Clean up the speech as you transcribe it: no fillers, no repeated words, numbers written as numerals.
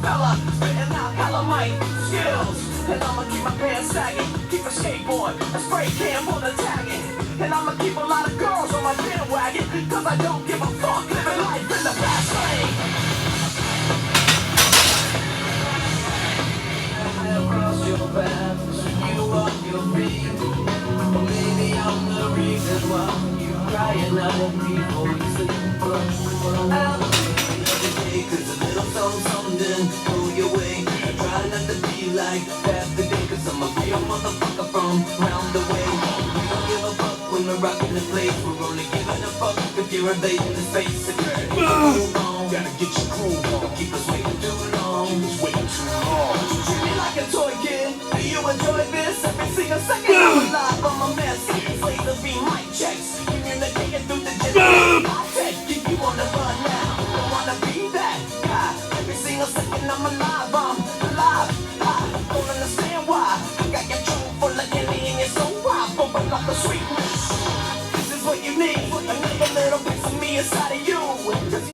fella, spitting out hella mic skills. And I'ma keep my pants sagging, keep a skateboard, a spray can for the tagging. And I'ma keep a lot of girls on my bandwagon, cause I don't give a fuck living life in the fast lane. I have crossed your path, you on your feet. Or maybe I'm the reason why you crying out before you sleep. But I'll be every day, cause a little something go your way. I try not to be like that today, cause I'm a real motherfucker from round the way. We don't give a fuck when we're rocking the place. We're only giving a fuck if you're invading the space. If you're move on, Gotta get your groove on. don't keep us waiting too long. It's waiting too long. You treat me like a toy kid. Do you enjoy this? Every single second I'm alive, I'm a mess. Laser beam mic checks, communicating through the jet. I tech, you wanna run now? Don't wanna be that guy. Every single second I'm alive, I don't understand why. I got your trunk full of candy and you're so wild, bumping like a sweetness. This is what you need, another little piece of me inside of you.